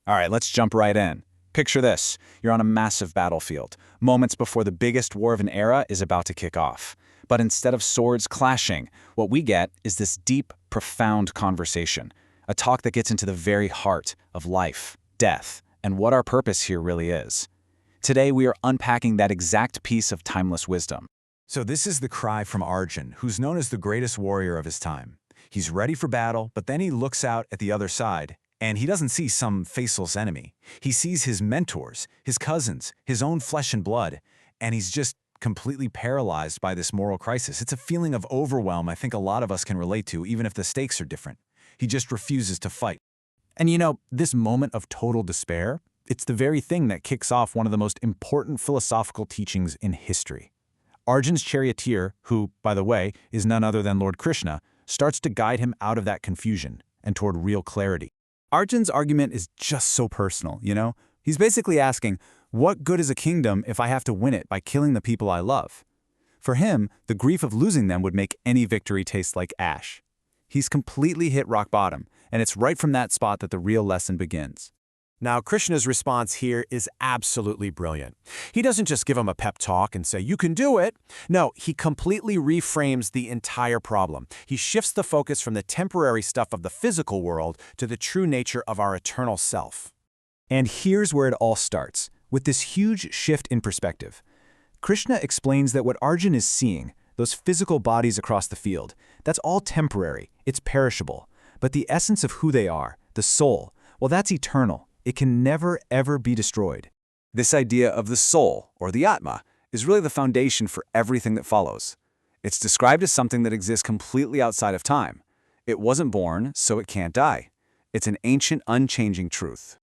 All right, let's jump right in. Picture this. You're on a massive battlefield, moments before the biggest war of an era is about to kick off. But instead of swords clashing, what we get is this deep, profound conversation, a talk that gets into the very heart of life, death, and what our purpose here really is. Today, we are unpacking that exact piece of timeless wisdom. So this is the cry from Arjun, who's known as the greatest warrior of his time. He's ready for battle, but then he looks out at the other side, and he doesn't see some faceless enemy. He sees his mentors, his cousins, his own flesh and blood, and he's just completely paralyzed by this moral crisis. It's a feeling of overwhelm I think a lot of us can relate to, even if the stakes are different. He just refuses to fight. And this moment of total despair, it's the very thing that kicks off one of the most important philosophical teachings in history. Arjun's charioteer, who, by the way, is none other than Lord Krishna, starts to guide him out of that confusion and toward real clarity. Arjun's argument is just so personal, He's basically asking, what good is a kingdom if I have to win it by killing the people I love? For him, the grief of losing them would make any victory taste like ash. He's completely hit rock bottom, and it's right from that spot that the real lesson begins. Now, Krishna's response here is absolutely brilliant. He doesn't just give him a pep talk and say, you can do it. No, he completely reframes the entire problem. He shifts the focus from the temporary stuff of the physical world to the true nature of our eternal self. And here's where it all starts, with this huge shift in perspective. Krishna explains that what Arjun is seeing, those physical bodies across the field, that's all temporary, it's perishable. But the essence of who they are, the soul, well, that's eternal. It can never, ever be destroyed. This idea of the soul, or the Atma, is really the foundation for everything that follows. It's described as something that exists completely outside of time. It wasn't born, so it can't die. It's an ancient, unchanging truth.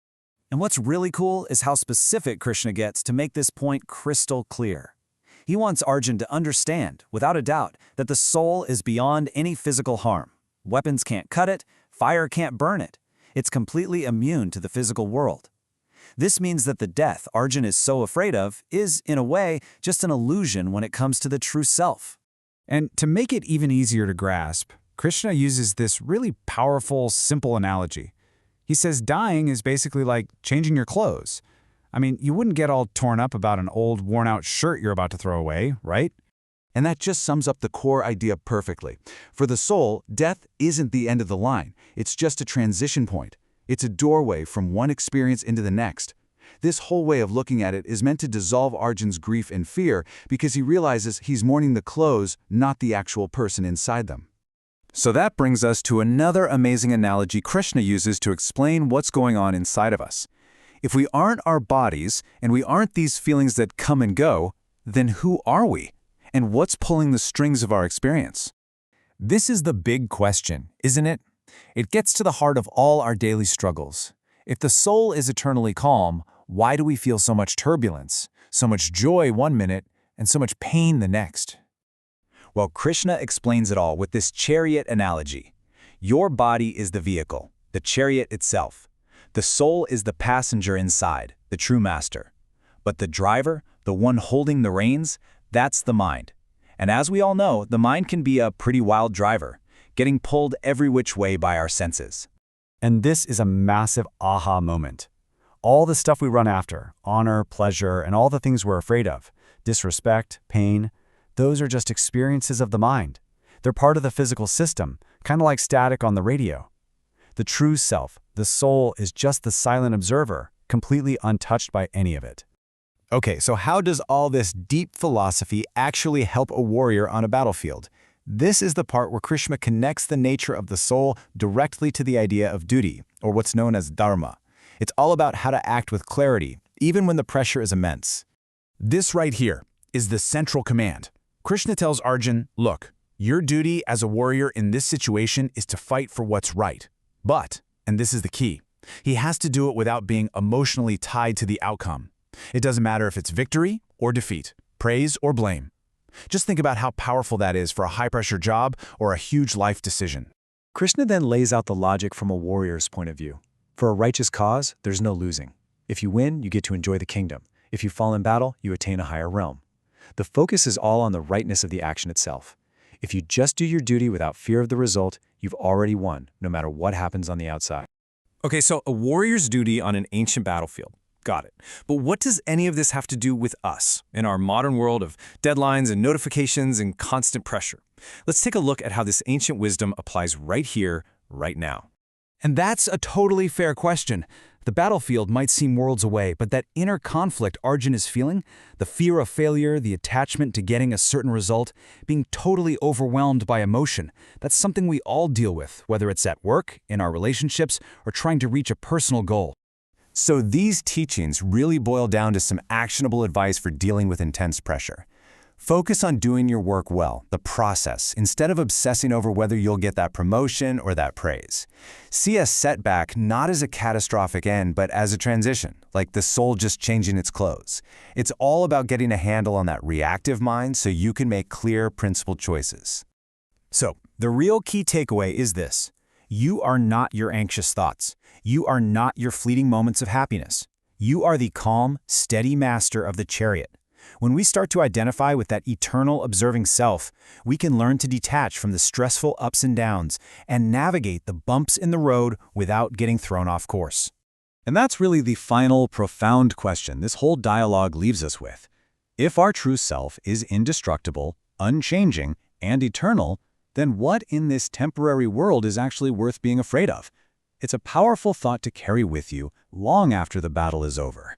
And what's really cool is how specific Krishna gets to make this point crystal clear. He wants Arjun to understand, without a doubt, that the soul is beyond any physical harm. Weapons can't cut it, fire can't burn it. It's completely immune to the physical world. This means that the death Arjun is so afraid of is, in a way, just an illusion when it comes to the true self. And to make it even easier to grasp, Krishna uses this really powerful, simple analogy. He says dying is basically like changing your clothes. You wouldn't get all torn up about an old, worn-out shirt you're about to throw away, right? And that just sums up the core idea perfectly. For the soul, death isn't the end of the line. It's just a transition point. It's a doorway from one experience into the next. This whole way of looking at it is meant to dissolve Arjun's grief and fear because he realizes he's mourning the clothes, not the actual person inside them. So that brings us to another amazing analogy Krishna uses to explain what's going on inside of us. If we aren't our bodies, and we aren't these feelings that come and go, then who are we? And what's pulling the strings of our experience? This is the big question, isn't it? It gets to the heart of all our daily struggles. If the soul is eternally calm, why do we feel so much turbulence, so much joy one minute, and so much pain the next? Well, Krishna explains it all with this chariot analogy. Your body is the vehicle, the chariot itself. The soul is the passenger inside, the true master. But the driver, the one holding the reins, that's the mind. And as we all know, the mind can be a pretty wild driver, getting pulled every which way by our senses. And this is a massive aha moment. All the stuff we run after, honor, pleasure, and all the things we're afraid of, disrespect, pain, those are just experiences of the mind. They're part of the physical system, kind of like static on the radio. The true self, the soul, is just the silent observer, completely untouched by any of it. Okay, so how does all this deep philosophy actually help a warrior on a battlefield? This is the part where Krishna connects the nature of the soul directly to the idea of duty, or what's known as dharma. It's all about how to act with clarity, even when the pressure is immense. This right here is the central command. Krishna tells Arjun, look, your duty as a warrior in this situation is to fight for what's right. But, and this is the key, he has to do it without being emotionally tied to the outcome. It doesn't matter if it's victory or defeat, praise or blame. Just think about how powerful that is for a high-pressure job or a huge life decision. Krishna then lays out the logic from a warrior's point of view. For a righteous cause, there's no losing. If you win, you get to enjoy the kingdom. If you fall in battle, you attain a higher realm. The focus is all on the rightness of the action itself. If you just do your duty without fear of the result, you've already won, no matter what happens on the outside. Okay, so a warrior's duty on an ancient battlefield. Got it. But what does any of this have to do with us in our modern world of deadlines and notifications and constant pressure? Let's take a look at how this ancient wisdom applies right here, right now. And that's a totally fair question. The battlefield might seem worlds away, but that inner conflict Arjun is feeling, the fear of failure, the attachment to getting a certain result, being totally overwhelmed by emotion, that's something we all deal with, whether it's at work, in our relationships, or trying to reach a personal goal. So these teachings really boil down to some actionable advice for dealing with intense pressure. Focus on doing your work well, the process, instead of obsessing over whether you'll get that promotion or that praise. See a setback not as a catastrophic end, but as a transition, like the soul just changing its clothes. It's all about getting a handle on that reactive mind so you can make clear, principled choices. So, the real key takeaway is this. You are not your anxious thoughts. You are not your fleeting moments of happiness. You are the calm, steady master of the chariot. When we start to identify with that eternal observing self, we can learn to detach from the stressful ups and downs and navigate the bumps in the road without getting thrown off course. And that's really the final, profound question this whole dialogue leaves us with. If our true self is indestructible, unchanging, and eternal, then what in this temporary world is actually worth being afraid of? It's a powerful thought to carry with you long after the battle is over.